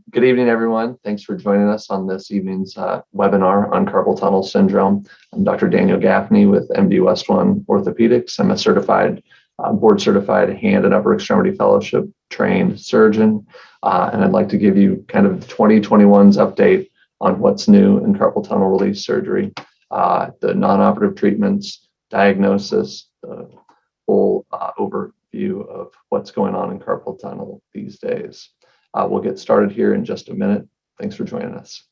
Good evening, everyone. Thanks for joining us on this evening's webinar on carpal tunnel syndrome. I'm Dr. Daniel Gaffney with MD West One Orthopedics. I'm a certified, board-certified hand and upper extremity fellowship trained surgeon, and I'd like to give you kind of 2021's update on what's new in carpal tunnel release surgery, the non-operative treatments, diagnosis, the full overview of what's going on in carpal tunnel these days. We'll get started here in just a minute. Thanks for joining us.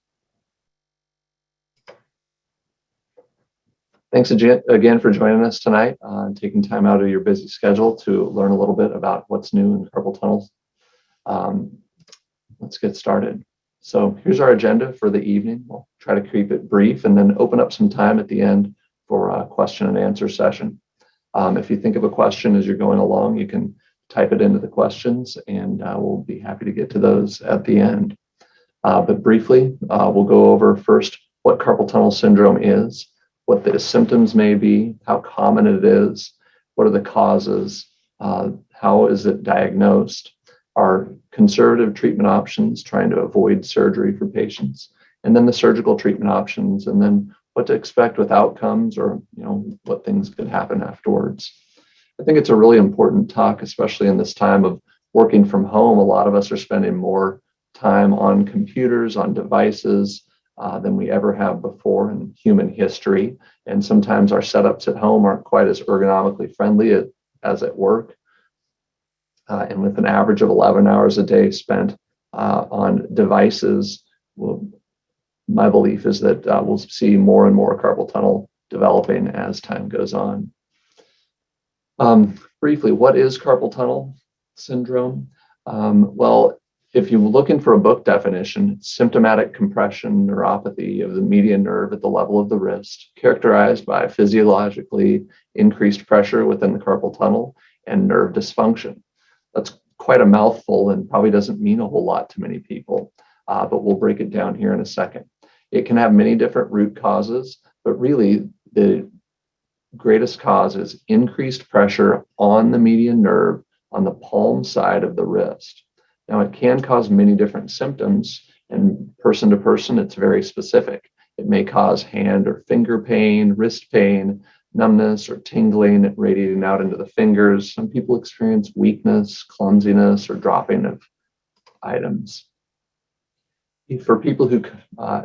Thanks again for joining us tonight, taking time out of your busy schedule to learn a little bit about what's new in carpal tunnels. Let's get started. So here's our agenda for the evening. We'll try to keep it brief and then open up some time at the end for a question and answer session. If you think of a question as you're going along, you can type it into the questions, and we'll be happy to get to those at the end. But briefly, we'll go over first what carpal tunnel syndrome is, what the symptoms may be, how common it is, what are the causes, how is it diagnosed, our conservative treatment options, trying to avoid surgery for patients, and then the surgical treatment options, and then what to expect with outcomes, or what things could happen afterwards. I think it's a really important talk, especially in this time of working from home. A lot of us are spending more time on computers, on devices than we ever have before in human history. And sometimes our setups at home aren't quite as ergonomically friendly as at work. And with an average of 11 hours a day spent on devices, my belief is that we'll see more and more carpal tunnel developing as time goes on. Briefly, what is carpal tunnel syndrome? Well, if you're looking for a book definition, it's symptomatic compression neuropathy of the median nerve at the level of the wrist, characterized by physiologically increased pressure within the carpal tunnel and nerve dysfunction. That's quite a mouthful and probably doesn't mean a whole lot to many people, but we'll break it down here in a second. It can have many different root causes, but really the greatest cause is increased pressure on the median nerve on the palm side of the wrist. Now, it can cause many different symptoms, and person to person, it's very specific. It may cause hand or finger pain, wrist pain, numbness or tingling radiating out into the fingers. Some people experience weakness, clumsiness, or dropping of items. For people who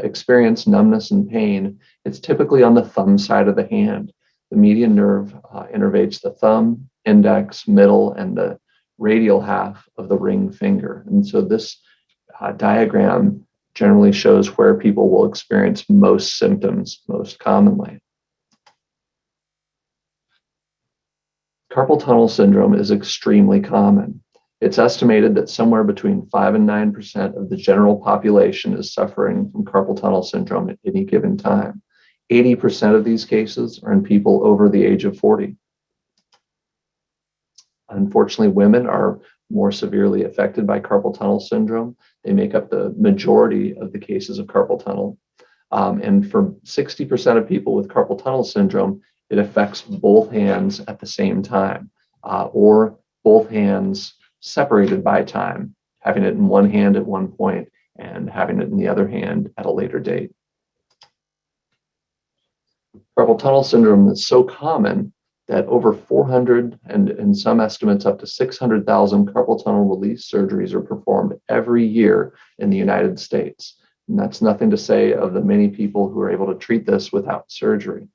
experience numbness and pain, it's typically on the thumb side of the hand. The median nerve innervates the thumb, index, middle, and the radial half of the ring finger. And so this diagram generally shows where people will experience most symptoms most commonly. Carpal tunnel syndrome is extremely common. It's estimated that somewhere between 5 and 9% of the general population is suffering from carpal tunnel syndrome at any given time. 80% of these cases are in people over the age of 40. Unfortunately, women are more severely affected by carpal tunnel syndrome. They make up the majority of the cases of carpal tunnel. And for 60% of people with carpal tunnel syndrome, it affects both hands at the same time, or both hands separated by time, having it in one hand at one point and having it in the other hand at a later date. Carpal tunnel syndrome is so common that over 400 and in some estimates up to 600,000 carpal tunnel release surgeries are performed every year in the United States. And that's nothing to say of the many people who are able to treat this without surgery.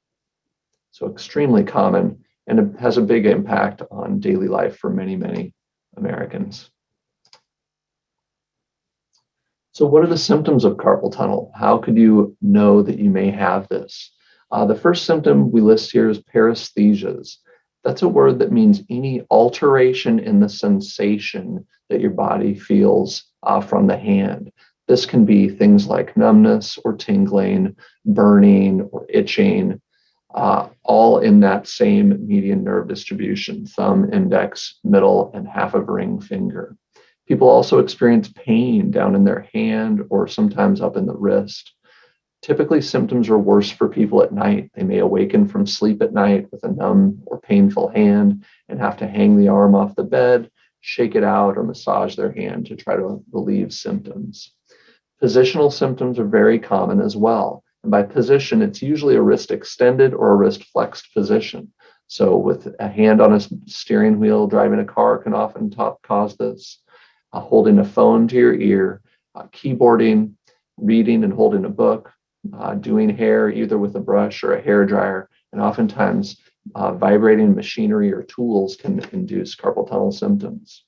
So extremely common, and it has a big impact on daily life for many, many Americans. So what are the symptoms of carpal tunnel? How could you know that you may have this? The first symptom we list here is paresthesias. That's a word that means any alteration in the sensation that your body feels from the hand. This can be things like numbness or tingling, burning or itching, all in that same median nerve distribution, thumb, index, middle, and half of ring finger. People also experience pain down in their hand or sometimes up in the wrist. Typically, symptoms are worse for people at night. They may awaken from sleep at night with a numb or painful hand and have to hang the arm off the bed, shake it out or massage their hand to try to relieve symptoms. Positional symptoms are very common as well. And by position, it's usually a wrist extended or a wrist flexed position. So with a hand on a steering wheel, driving a car can often cause this. Holding a phone to your ear, keyboarding, reading and holding a book, doing hair either with a brush or a hair dryer, and oftentimes vibrating machinery or tools can induce carpal tunnel symptoms.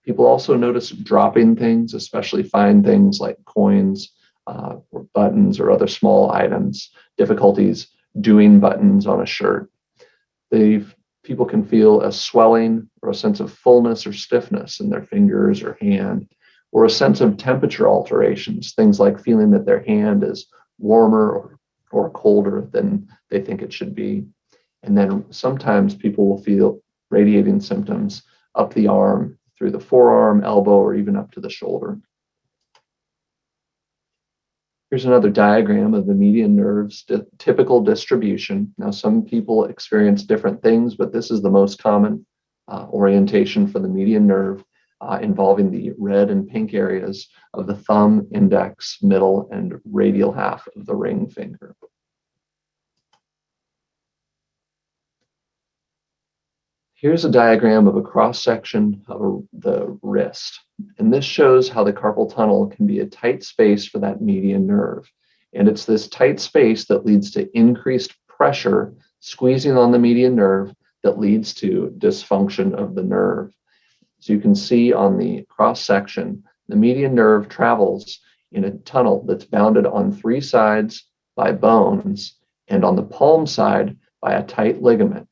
People also notice dropping things, especially fine things like coins or buttons or other small items, difficulties doing buttons on a shirt. People can feel a swelling or a sense of fullness or stiffness in their fingers or hand, or a sense of temperature alterations, things like feeling that their hand is warmer or colder than they think it should be. And then sometimes people will feel radiating symptoms up the arm, through the forearm, elbow, or even up to the shoulder. Here's another diagram of the median nerve's typical distribution. Now, some people experience different things, but this is the most common orientation for the median nerve, involving the red and pink areas of the thumb, index, middle, and radial half of the ring finger. Here's a diagram of a cross-section of the wrist. And this shows how the carpal tunnel can be a tight space for that median nerve. And it's this tight space that leads to increased pressure squeezing on the median nerve that leads to dysfunction of the nerve. So you can see on the cross-section, the median nerve travels in a tunnel that's bounded on 3 sides by bones and on the palm side by a tight ligament.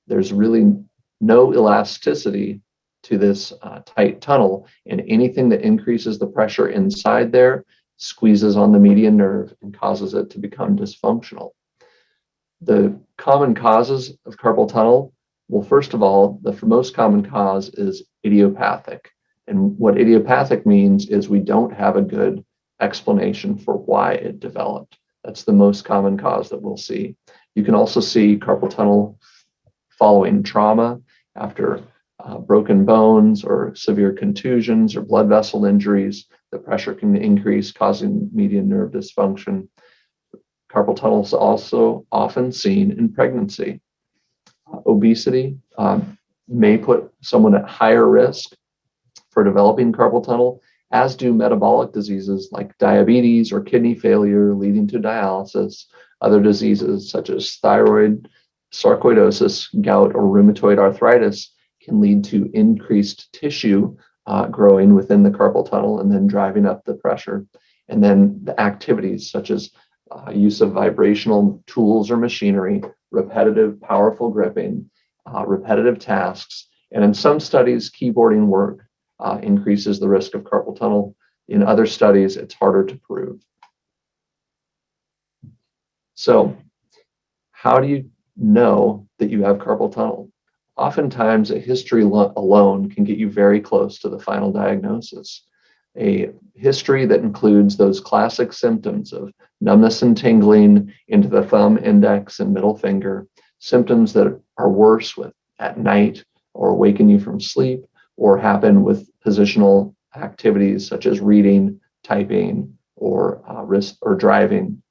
There's really no elasticity to this tight tunnel, and anything that increases the pressure inside there squeezes on the median nerve and causes it to become dysfunctional. The common causes of carpal tunnel, well, first of all, the most common cause is idiopathic. And what idiopathic means is we don't have a good explanation for why it developed. That's the most common cause that we'll see. You can also see carpal tunnel following trauma, after broken bones or severe contusions or blood vessel injuries. The pressure can increase, causing median nerve dysfunction. Carpal tunnel is also often seen in pregnancy. Obesity may put someone at higher risk for developing carpal tunnel, as do metabolic diseases like diabetes or kidney failure leading to dialysis. Other diseases such as thyroid, sarcoidosis, gout, or rheumatoid arthritis can lead to increased tissue growing within the carpal tunnel and then driving up the pressure. And then the activities such as use of vibrational tools or machinery, repetitive, powerful gripping, repetitive tasks, and in some studies, keyboarding work increases the risk of carpal tunnel. In other studies, it's harder to prove. So, how do you know that you have carpal tunnel? Oftentimes, a history alone can get you very close to the final diagnosis. A history that includes those classic symptoms of numbness and tingling into the thumb, index, and middle finger, symptoms that are worse with at night or awaken you from sleep, or happen with positional activities such as reading, typing, or wrist or driving.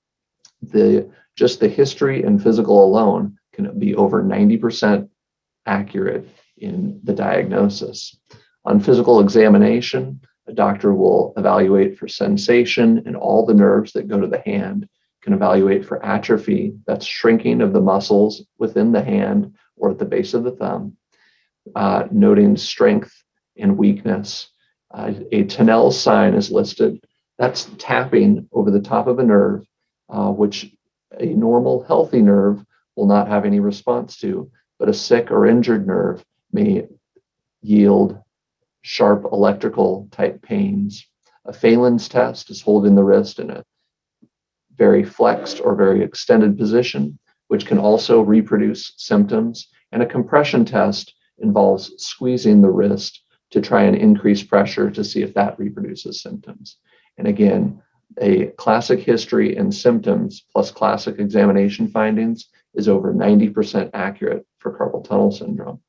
Just the history and physical alone can be over 90% accurate in the diagnosis. On physical examination, a doctor will evaluate for sensation in all the nerves that go to the hand, can evaluate for atrophy, that's shrinking of the muscles within the hand or at the base of the thumb, noting strength and weakness. A Tunnell sign is listed. That's tapping over the top of a nerve, which a normal, healthy nerve will not have any response to, but a sick or injured nerve may yield sharp electrical type pains. A Phelan's test is holding the wrist in a very flexed or very extended position, which can also reproduce symptoms. And a compression test involves squeezing the wrist to try and increase pressure to see if that reproduces symptoms. And again, a classic history and symptoms plus classic examination findings is over 90% accurate for carpal tunnel syndrome.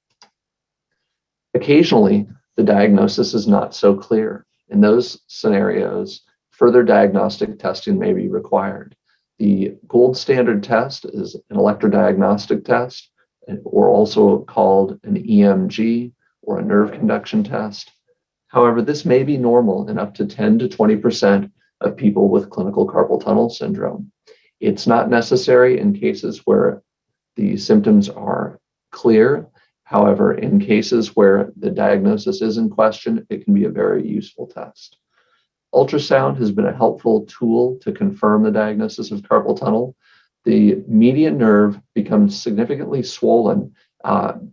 Occasionally, the diagnosis is not so clear. In those scenarios, further diagnostic testing may be required. The gold standard test is an electrodiagnostic test, or also called an EMG or a nerve conduction test. However, this may be normal in up to 10 to 20% of people with clinical carpal tunnel syndrome. It's not necessary in cases where the symptoms are clear. However, in cases where the diagnosis is in question, it can be a very useful test. Ultrasound has been a helpful tool to confirm the diagnosis of carpal tunnel. The median nerve becomes significantly swollen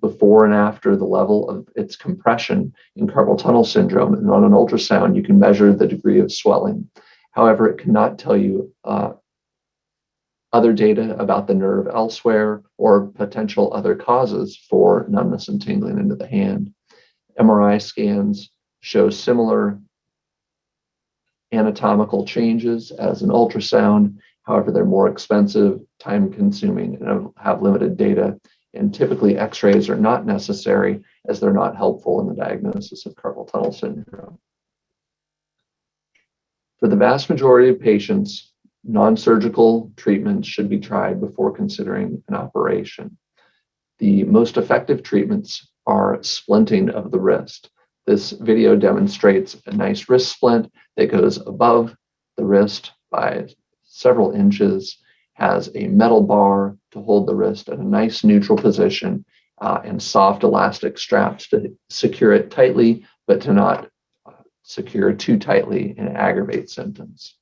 before and after the level of its compression in carpal tunnel syndrome. And on an ultrasound, you can measure the degree of swelling. However, it cannot tell you other data about the nerve elsewhere or potential other causes for numbness and tingling into the hand. MRI scans show similar anatomical changes as an ultrasound. However, they're more expensive, time-consuming, and have limited data. And typically, X-rays are not necessary as they're not helpful in the diagnosis of carpal tunnel syndrome. For the vast majority of patients, non-surgical treatments should be tried before considering an operation. The most effective treatments are splinting of the wrist. This video demonstrates a nice wrist splint that goes above the wrist by several inches, has a metal bar to hold the wrist at a nice neutral position, and soft elastic straps to secure it tightly, but to not secure too tightly and aggravate symptoms.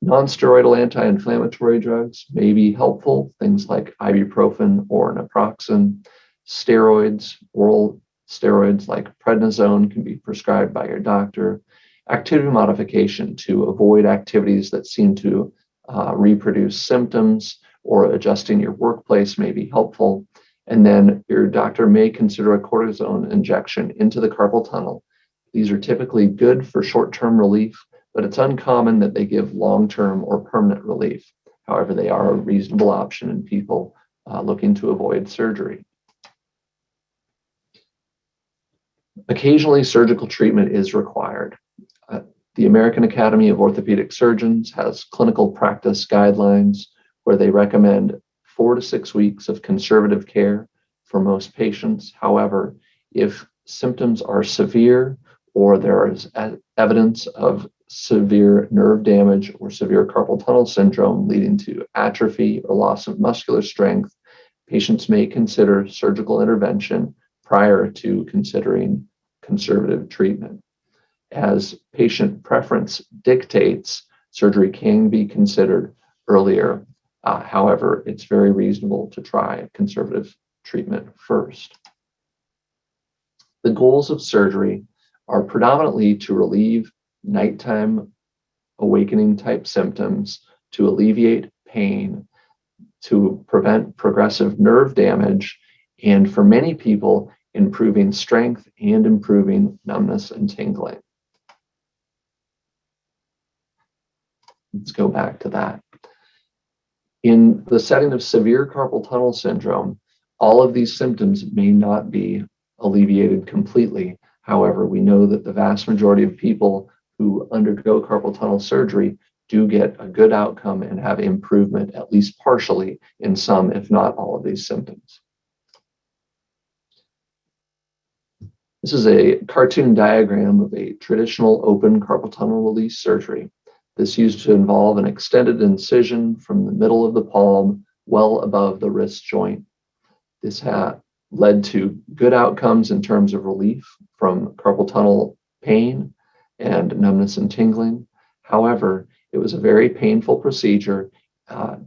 Non-steroidal anti-inflammatory drugs may be helpful, things like ibuprofen or naproxen. Steroids, oral steroids like prednisone can be prescribed by your doctor. Activity modification to avoid activities that seem to reproduce symptoms or adjusting your workplace may be helpful. And then your doctor may consider a cortisone injection into the carpal tunnel. These are typically good for short-term relief, but it's uncommon that they give long-term or permanent relief. However, they are a reasonable option in people looking to avoid surgery. Occasionally, surgical treatment is required. The American Academy of Orthopedic Surgeons has clinical practice guidelines where they recommend 4 to 6 weeks of conservative care for most patients. However, if symptoms are severe or there is evidence of severe nerve damage or severe carpal tunnel syndrome leading to atrophy or loss of muscular strength, patients may consider surgical intervention prior to considering conservative treatment. As patient preference dictates, surgery can be considered earlier. However, it's very reasonable to try conservative treatment first. The goals of surgery are predominantly to relieve nighttime awakening type symptoms, to alleviate pain, to prevent progressive nerve damage, and for many people, improving strength and improving numbness and tingling. Let's go back to that. In the setting of severe carpal tunnel syndrome, all of these symptoms may not be alleviated completely. However, we know that the vast majority of people who undergo carpal tunnel surgery do get a good outcome and have improvement, at least partially, in some, if not all, of these symptoms. This is a cartoon diagram of a traditional open carpal tunnel release surgery. This used to involve an extended incision from the middle of the palm well above the wrist joint. This led to good outcomes in terms of relief from carpal tunnel pain and numbness and tingling. However, it was a very painful procedure,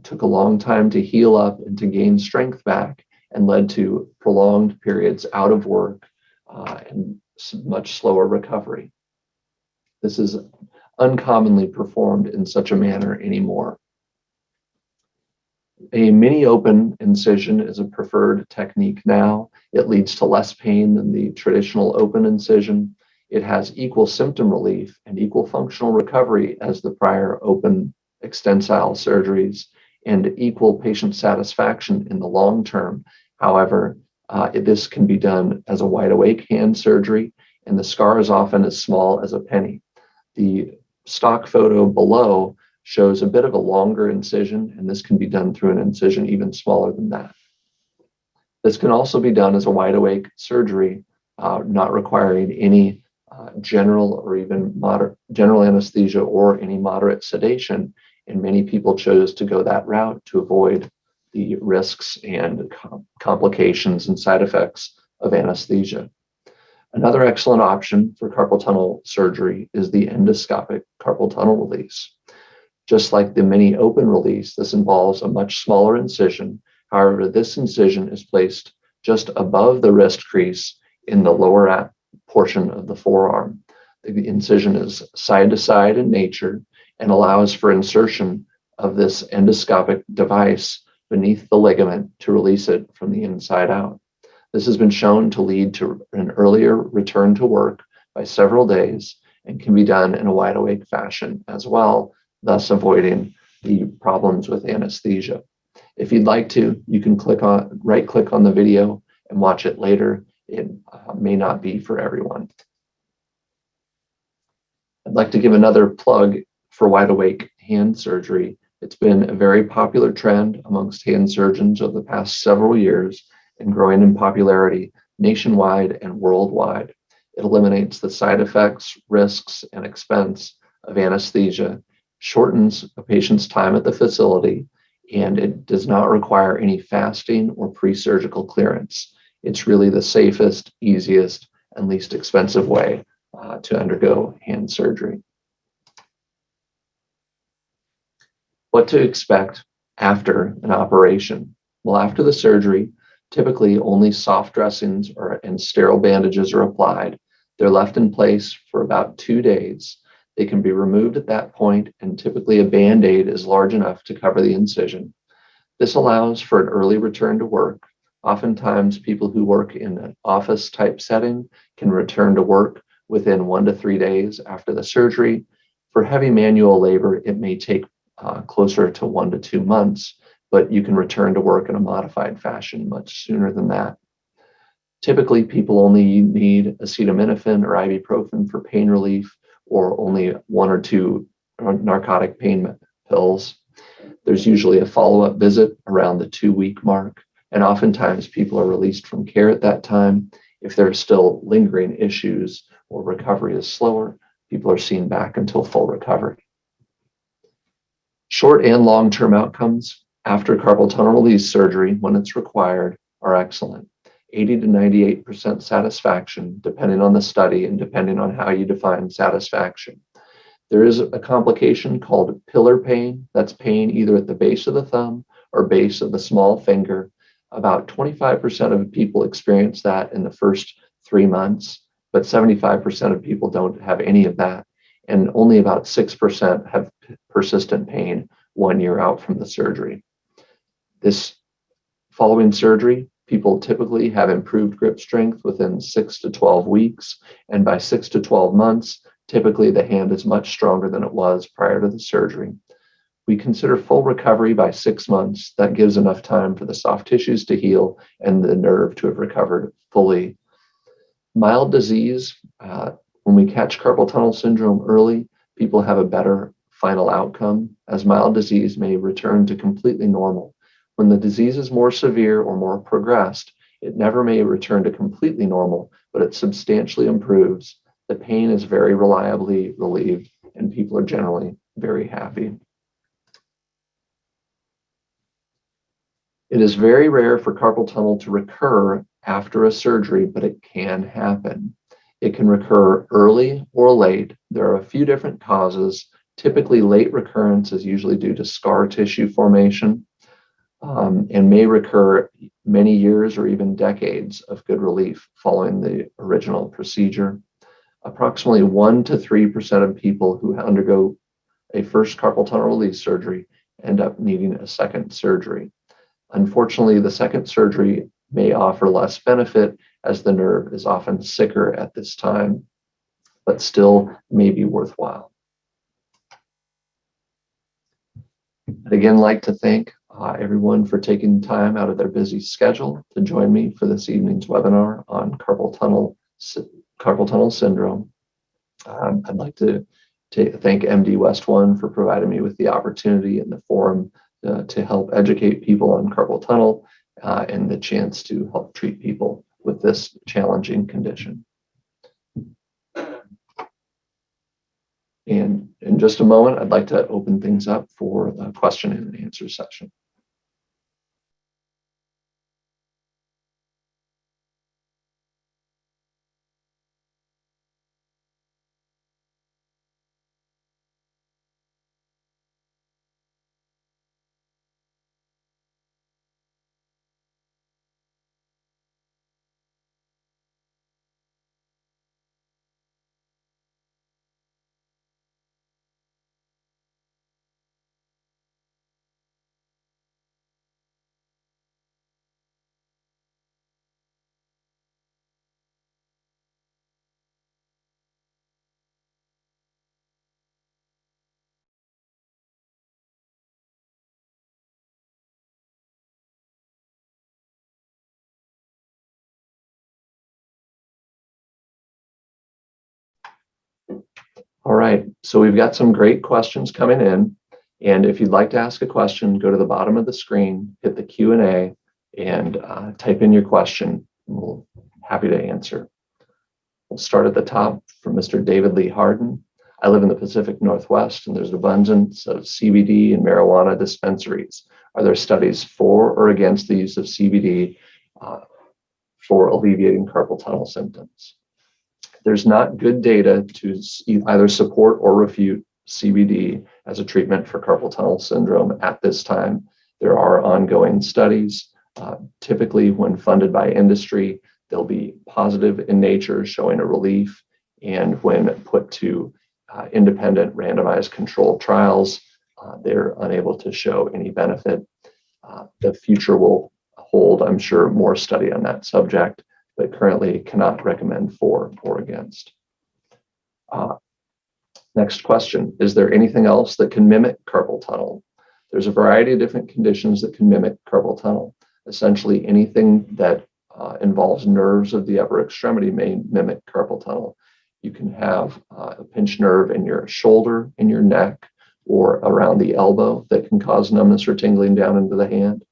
took a long time to heal up and to gain strength back, and led to prolonged periods out of work and much slower recovery. This is uncommonly performed in such a manner anymore. A mini open incision is a preferred technique now. It leads to less pain than the traditional open incision. It has equal symptom relief and equal functional recovery as the prior open extensile surgeries, and equal patient satisfaction in the long term. However, this can be done as a wide awake hand surgery, and the scar is often as small as a penny. The stock photo below shows a bit of a longer incision, and this can be done through an incision even smaller than that. This can also be done as a wide awake surgery, not requiring any general or even moderate general anesthesia or any moderate sedation. And many people chose to go that route to avoid the risks and complications and side effects of anesthesia. Another excellent option for carpal tunnel surgery is the endoscopic carpal tunnel release. Just like the mini open release, this involves a much smaller incision. However, this incision is placed just above the wrist crease in the lower portion of the forearm. The incision is side to side in nature and allows for insertion of this endoscopic device beneath the ligament to release it from the inside out. This has been shown to lead to an earlier return to work by several days and can be done in a wide awake fashion as well, thus avoiding the problems with anesthesia. If you'd like to, you can right click on the video and watch it later. It may not be for everyone. I'd like to give another plug for wide awake hand surgery. It's been a very popular trend amongst hand surgeons over the past several years and growing in popularity nationwide and worldwide. It eliminates the side effects, risks, and expense of anesthesia, shortens a patient's time at the facility, and it does not require any fasting or pre-surgical clearance. It's really the safest, easiest, and least expensive way to undergo hand surgery. What to expect after an operation? Well, after the surgery, typically only soft dressings and sterile bandages are applied. They're left in place for about 2 days. They can be removed at that point, and typically a Band-Aid is large enough to cover the incision. This allows for an early return to work. Oftentimes, people who work in an office type setting can return to work within 1 to 3 days after the surgery. For heavy manual labor, it may take closer to 1 to 2 months, but you can return to work in a modified fashion much sooner than that. Typically, people only need acetaminophen or ibuprofen for pain relief, or only 1 or 2 narcotic pain pills. There's usually a follow-up visit around the 2-week mark, and oftentimes people are released from care at that time. If there are still lingering issues or recovery is slower, people are seen back until full recovery. Short and long-term outcomes after carpal tunnel release surgery, when it's required, are excellent. 80 to 98% satisfaction, depending on the study and depending on how you define satisfaction. There is a complication called pillar pain. That's pain either at the base of the thumb or base of the small finger. About 25% of people experience that in the first 3 months, but 75% of people don't have any of that. And only about 6% have persistent pain 1 year out from the surgery. This following surgery, people typically have improved grip strength within 6 to 12 weeks. And by 6 to 12 months, typically the hand is much stronger than it was prior to the surgery. We consider full recovery by 6 months. That gives enough time for the soft tissues to heal and the nerve to have recovered fully. Mild disease, when we catch carpal tunnel syndrome early, people have a better final outcome, as mild disease may return to completely normal. When the disease is more severe or more progressed, it never may return to completely normal, but it substantially improves. The pain is very reliably relieved, and people are generally very happy. It is very rare for carpal tunnel to recur after a surgery, but it can happen. It can recur early or late. There are a few different causes. Typically, late recurrence is usually due to scar tissue formation, and may recur many years or even decades of good relief following the original procedure. Approximately 1 to 3% of people who undergo a first carpal tunnel release surgery end up needing a second surgery. Unfortunately, the second surgery may offer less benefit as the nerve is often sicker at this time, but still may be worthwhile. I'd again like to thank everyone for taking time out of their busy schedule to join me for this evening's webinar on carpal tunnel carpal tunnel syndrome. I'd like to thank MD West One for providing me with the opportunity and the forum to help educate people on carpal tunnel and the chance to help treat people with this challenging condition. And in just a moment, I'd like to open things up for the question and answer session. All right, so we've got some great questions coming in. And if you'd like to ask a question, go to the bottom of the screen, hit the Q&A, and type in your question. We'll be happy to answer. We'll start at the top from Mr. David Lee Harden. I live in the Pacific Northwest, and there's an abundance of CBD and marijuana dispensaries. Are there studies for or against the use of CBD for alleviating carpal tunnel symptoms? There's not good data to either support or refute CBD as a treatment for carpal tunnel syndrome at this time. There are ongoing studies. Typically, when funded by industry, they'll be positive in nature, showing a relief. And when put to independent randomized controlled trials, they're unable to show any benefit. The future will hold, I'm sure, more study on that subject, but currently cannot recommend for or against. Next question, is there anything else that can mimic carpal tunnel? There's a variety of different conditions that can mimic carpal tunnel. Essentially anything that involves nerves of the upper extremity may mimic carpal tunnel. You can have a pinched nerve in your shoulder, in your neck, or around the elbow that can cause numbness or tingling down into the hand.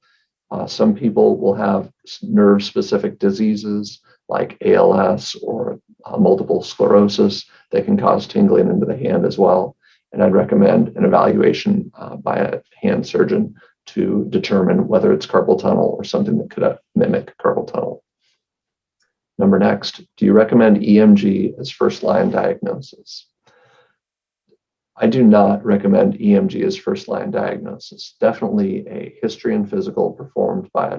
Some people will have nerve-specific diseases like ALS or multiple sclerosis that can cause tingling into the hand as well. And I'd recommend an evaluation by a hand surgeon to determine whether it's carpal tunnel or something that could mimic carpal tunnel. Next, do you recommend EMG as first-line diagnosis? I do not recommend EMG as first-line diagnosis. Definitely a history and physical performed by a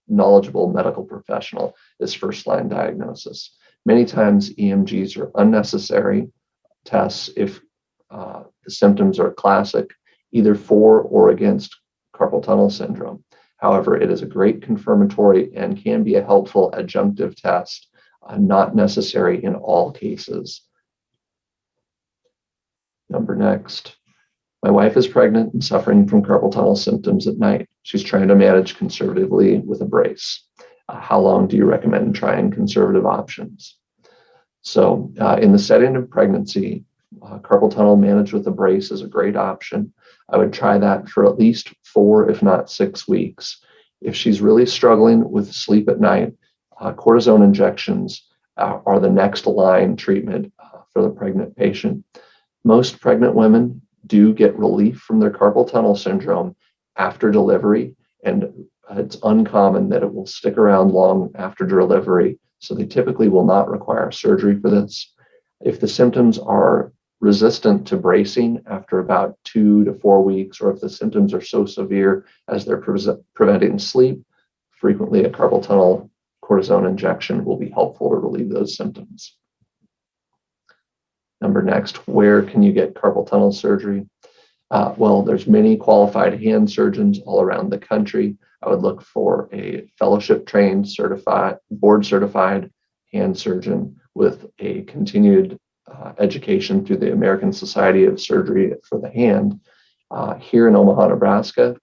knowledgeable medical professional is first-line diagnosis. Many times EMGs are unnecessary tests if the symptoms are classic, either for or against carpal tunnel syndrome. However, it is a great confirmatory and can be a helpful adjunctive test, not necessary in all cases. Next, my wife is pregnant and suffering from carpal tunnel symptoms at night. She's trying to manage conservatively with a brace. How long do you recommend trying conservative options? So in the setting of pregnancy, carpal tunnel managed with a brace is a great option. I would try that for at least 4, if not 6 weeks. If she's really struggling with sleep at night, cortisone injections are the next line treatment for the pregnant patient. Most pregnant women do get relief from their carpal tunnel syndrome after delivery, and it's uncommon that it will stick around long after delivery, so they typically will not require surgery for this. If the symptoms are resistant to bracing after about 2 to 4 weeks, or if the symptoms are so severe as they're preventing sleep, frequently a carpal tunnel cortisone injection will be helpful to relieve those symptoms. Next, where can you get carpal tunnel surgery? Well, there's many qualified hand surgeons all around the country. I would look for a fellowship-trained, board-certified hand surgeon with a continued education through the American Society of Surgery for the Hand. Here in Omaha, Nebraska,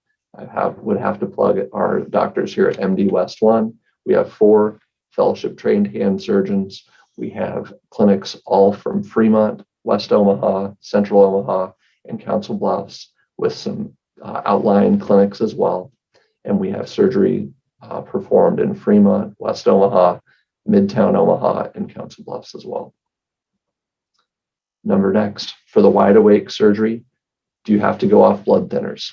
would have to plug our doctors here at MD West One. We have 4 fellowship-trained hand surgeons. We have clinics all from Fremont, West Omaha, Central Omaha, and Council Bluffs with some outlying clinics as well. And we have surgery performed in Fremont, West Omaha, Midtown Omaha, and Council Bluffs as well. Number next, for the wide awake surgery, do you have to go off blood thinners?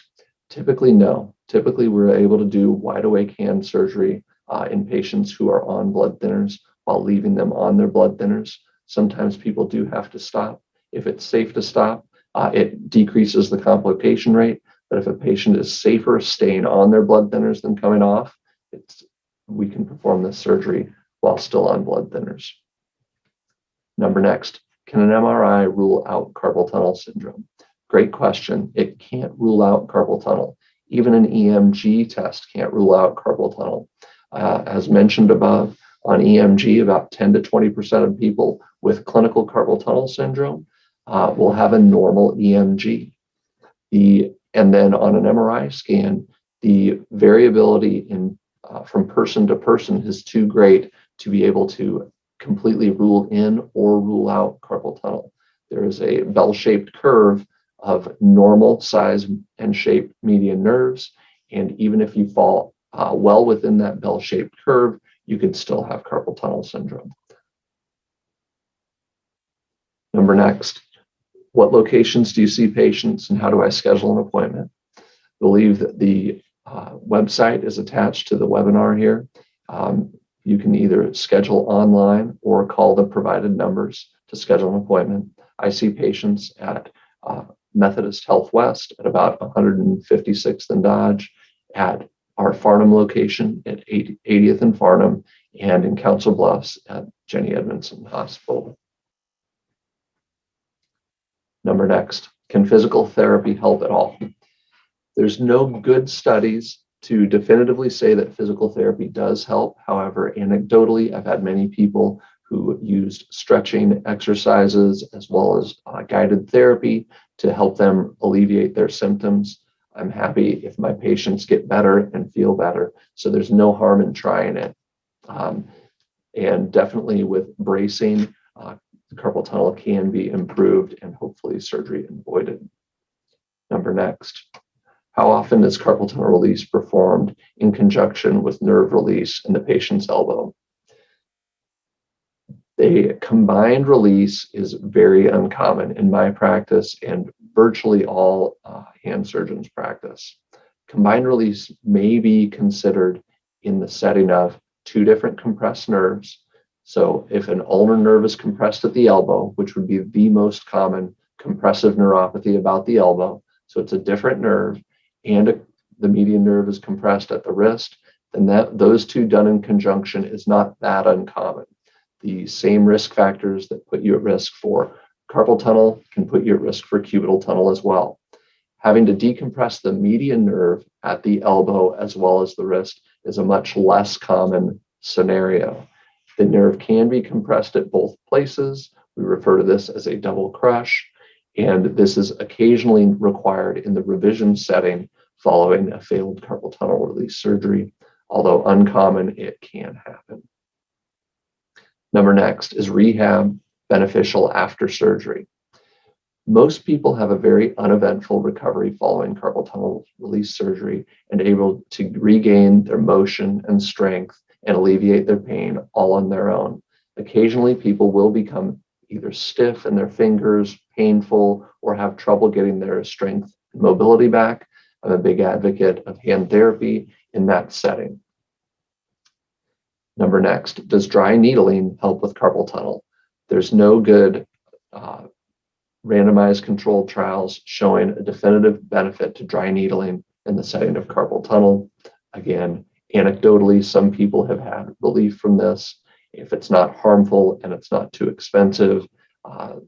Typically, no. Typically, we're able to do wide awake hand surgery in patients who are on blood thinners while leaving them on their blood thinners. Sometimes people do have to stop. If it's safe to stop, it decreases the complication rate. But if a patient is safer staying on their blood thinners than coming off, we can perform this surgery while still on blood thinners. Number next, can an MRI rule out carpal tunnel syndrome? Great question. It can't rule out carpal tunnel. Even an EMG test can't rule out carpal tunnel. As mentioned above, on EMG, about 10 to 20% of people with clinical carpal tunnel syndrome will have a normal EMG. And then on an MRI scan, the variability from person to person is too great to be able to completely rule in or rule out carpal tunnel. There is a bell-shaped curve of normal size and shape median nerves. And even if you fall well within that bell-shaped curve, you could still have carpal tunnel syndrome. Number next, what locations do you see patients and how do I schedule an appointment? I believe that the website is attached to the webinar here. You can either schedule online or call the provided numbers to schedule an appointment. I see patients at Methodist Health West at about 156th and Dodge, at our Farnham location at 80th and Farnham, and in Council Bluffs at Jenny Edmondson Hospital. Number next, can physical therapy help at all? There's no good studies to definitively say that physical therapy does help. However, anecdotally, I've had many people who used stretching exercises as well as guided therapy to help them alleviate their symptoms. I'm happy if my patients get better and feel better. So there's no harm in trying it. And definitely with bracing, carpal tunnel can be improved and hopefully surgery avoided. Number next, how often is carpal tunnel release performed in conjunction with nerve release in the patient's elbow? The combined release is very uncommon in my practice and virtually all hand surgeons practice. Combined release may be considered in the setting of two different compressed nerves. So if an ulnar nerve is compressed at the elbow, which would be the most common compressive neuropathy about the elbow, so it's a different nerve, and the median nerve is compressed at the wrist, then those two done in conjunction is not that uncommon. The same risk factors that put you at risk for carpal tunnel can put you at risk for cubital tunnel as well. Having to decompress the median nerve at the elbow as well as the wrist is a much less common scenario. The nerve can be compressed at both places. We refer to this as a double crush, and this is occasionally required in the revision setting following a failed carpal tunnel release surgery. Although uncommon, it can happen. Number next, is rehab beneficial after surgery? Most people have a very uneventful recovery following carpal tunnel release surgery and able to regain their motion and strength and alleviate their pain all on their own. Occasionally, people will become either stiff in their fingers, painful, or have trouble getting their strength and mobility back. I'm a big advocate of hand therapy in that setting. Number next, does dry needling help with carpal tunnel? There's no good randomized controlled trials showing a definitive benefit to dry needling in the setting of carpal tunnel. Again, anecdotally, some people have had relief from this. If it's not harmful and it's not too expensive,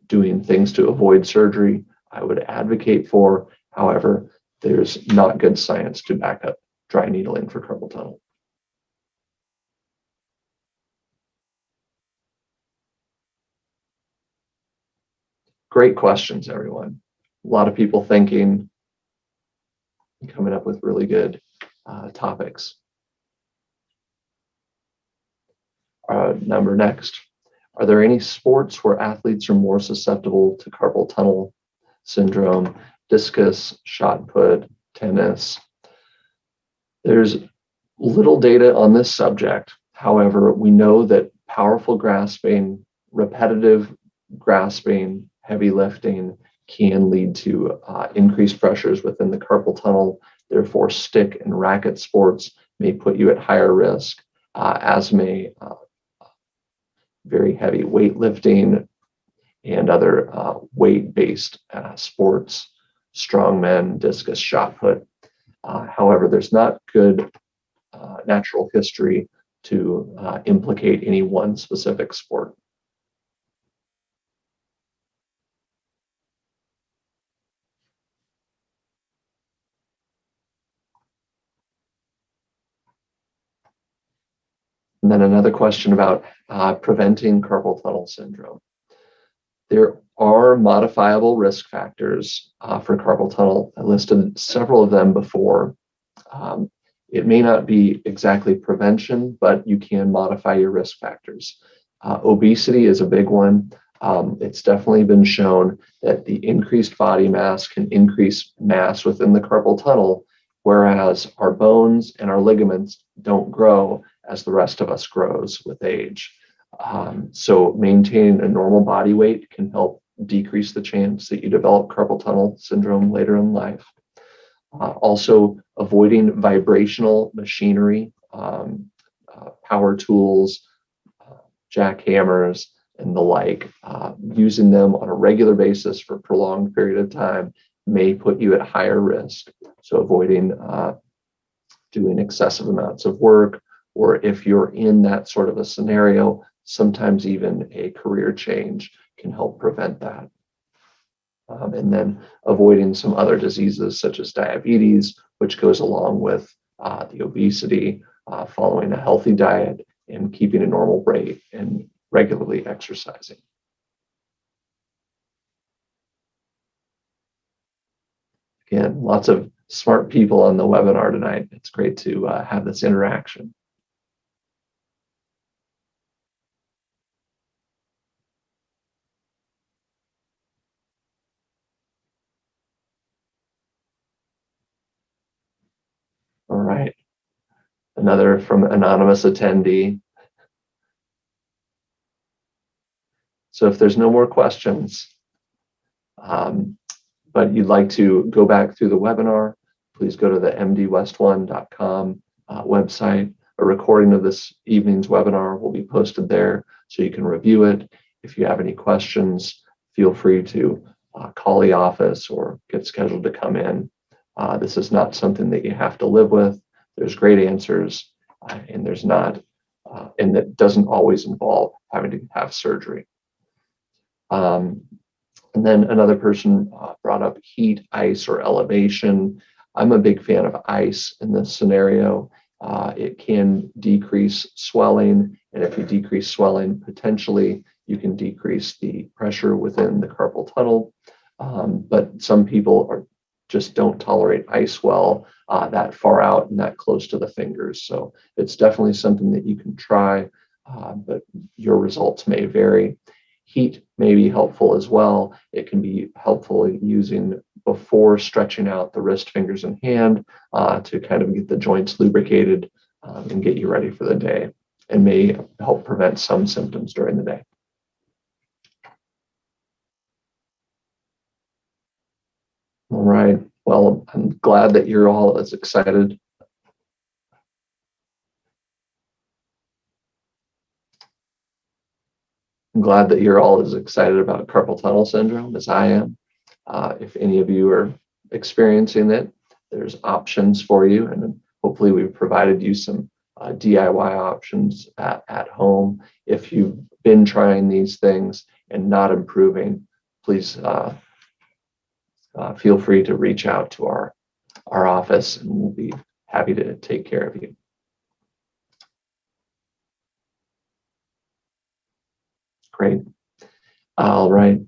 doing things to avoid surgery, I would advocate for. However, there's not good science to back up dry needling for carpal tunnel. Great questions, everyone. A lot of people thinking, coming up with really good topics. Number next, Are there any sports where athletes are more susceptible to carpal tunnel syndrome? Discus, shot put, tennis. There's little data on this subject. However, we know that powerful grasping, repetitive grasping, heavy lifting can lead to increased pressures within the carpal tunnel. Therefore, stick and racket sports may put you at higher risk, as may very heavy weightlifting and other weight-based sports, strongmen, discus, shot put. However, there's not good natural history to implicate any one specific sport. And then another question about preventing carpal tunnel syndrome. There are modifiable risk factors for carpal tunnel. I listed several of them before. It may not be exactly prevention, but you can modify your risk factors. Obesity is a big one. It's definitely been shown that the increased body mass can increase mass within the carpal tunnel, whereas our bones and our ligaments don't grow as the rest of us grows with age. So maintaining a normal body weight can help decrease the chance that you develop carpal tunnel syndrome later in life. Also, avoiding vibrational machinery, power tools, jackhammers, and the like. Using them on a regular basis for a prolonged period of time may put you at higher risk. So avoiding doing excessive amounts of work, or if you're in that sort of a scenario, sometimes even a career change can help prevent that. And then avoiding some other diseases such as diabetes, which goes along with the obesity, following a healthy diet and keeping a normal weight and regularly exercising. Again, lots of smart people on the webinar tonight. It's great to have this interaction. All right. Another from anonymous attendee. So if there's no more questions, but you'd like to go back through the webinar, please go to the mdwest1.com website. A recording of this evening's webinar will be posted there so you can review it. If you have any questions, feel free to call the office or get scheduled to come in. This is not something that you have to live with. There's great answers, and there's not, and that doesn't always involve having to have surgery. And then another person brought up heat, ice, or elevation. I'm a big fan of ice in this scenario. It can decrease swelling, and if you decrease swelling, potentially you can decrease the pressure within the carpal tunnel. But some people just don't tolerate ice well that far out and that close to the fingers. So it's definitely something that you can try, but your results may vary. Heat may be helpful as well. It can be helpful using before stretching out the wrist, fingers, and hand to kind of get the joints lubricated and get you ready for the day, and may help prevent some symptoms during the day. All right. Well, I'm glad that you're all as excited. I'm glad that you're all as excited about carpal tunnel syndrome as I am. If any of you are experiencing it, there's options for you, and hopefully we've provided you some DIY options at home. If you've been trying these things and not improving, please feel free to reach out to our office, and we'll be happy to take care of you. Great. All right.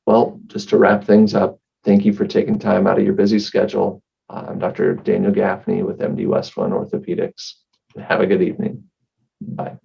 Well, just to wrap things up, thank you for taking time out of your busy schedule. I'm Dr. Daniel Gaffney with MD West One Orthopedics. Have a good evening. Bye.